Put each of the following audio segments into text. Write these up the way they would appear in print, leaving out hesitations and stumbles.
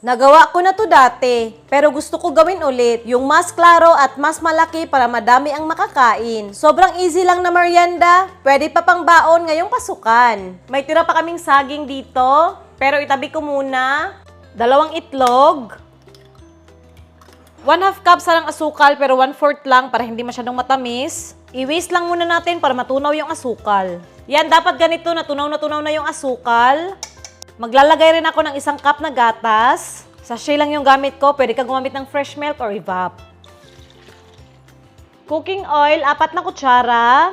Nagawa ko na to dati, pero gusto ko gawin ulit. Yung mas klaro at mas malaki para madami ang makakain. Sobrang easy lang na merienda. Pwede pa pang baon ngayong pasukan. May tira pa kaming saging dito, pero itabi ko muna. 2 itlog. 1/2 cup sarang asukal, pero 1/4 lang para hindi masyadong matamis. I-whisk lang muna natin para matunaw yung asukal. Yan, dapat ganito, natunaw na yung asukal. Maglalagay rin ako ng 1 cup na gatas. Sachet lang yung gamit ko. Pwede ka gumamit ng fresh milk or evap. Cooking oil, 4 na kutsara.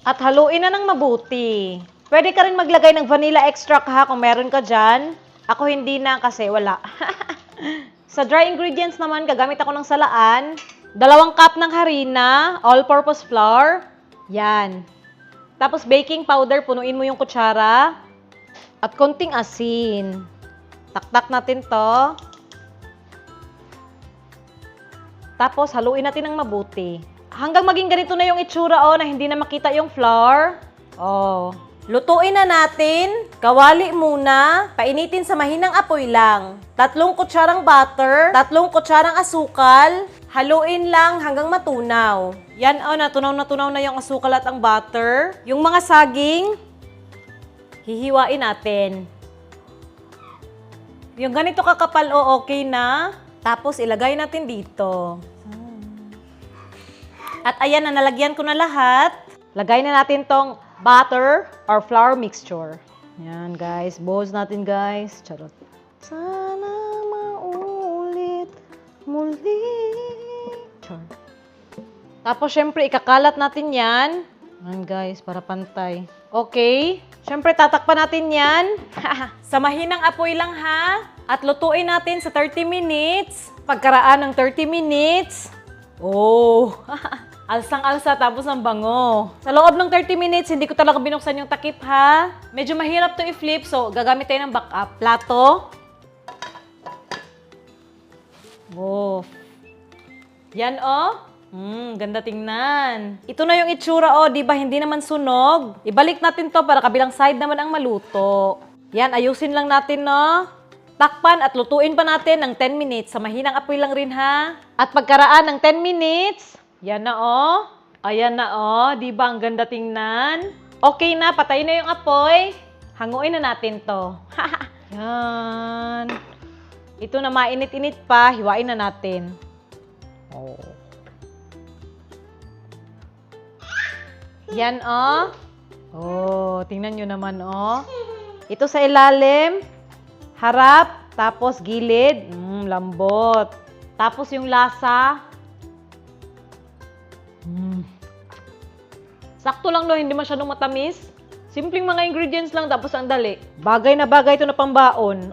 At haluin na ng mabuti. Pwede ka rin maglagay ng vanilla extract ha kung meron ka dyan. Ako hindi na kasi wala. Sa dry ingredients naman, gagamit ako ng salaan. 2 cup ng harina, all-purpose flour. Yan. Tapos baking powder, punuin mo yung kutsara. At konting asin. Taktak natin to. Tapos haluin natin ng mabuti. Hanggang maging ganito na yung itsura na hindi na makita yung flour. Lutuin na natin. Kawali muna. Painitin sa mahinang apoy lang. 3 kutsarang butter, 3 kutsarang asukal. Haluin lang hanggang matunaw. Yan natunaw na yung asukal at ang butter. Yung mga saging, hihiwain natin. Yung ganito kakapal okay na. Tapos ilagay natin dito. At ayan na, nalagyan ko na lahat. Lagay na natin tong butter or flour mixture. Yan guys, buhos natin guys. Charot. Sana maulit muli. Char. Tapos syempre ikakalat natin yan. Yan guys, para pantay. Okay. Syempre tatakpan natin yan. Sa mahinang apoy lang ha. At lutuin natin sa 30 minutes. Pagkaraan ng 30 minutes. Alsang-alsa tapos ang bango. Sa loob ng 30 minutes, hindi ko talaga binuksan yung takip ha. Medyo mahirap to i-flip, so gagamit tayo ng backup. Plato. Yan ganda tingnan. Ito na yung itsura di ba hindi naman sunog? Ibalik natin to para kabilang side naman ang maluto. Yan, ayusin lang natin Takpan at lutuin pa natin ng 10 minutes. Sa mahinang apoy lang rin ha. At pagkaraan ng 10 minutes, yan na Ayan na di ba ang ganda tingnan? Okay na, patayin na yung apoy. Hanguin na natin to. Yan. Ito na mainit-init pa, hiwain na natin. Yan tingnan nyo naman Ito sa ilalim, harap, tapos gilid, lambot. Tapos yung lasa, sakto lang hindi masyadong matamis. Simpleng mga ingredients lang, tapos ang dali. Bagay na bagay ito na pambaon,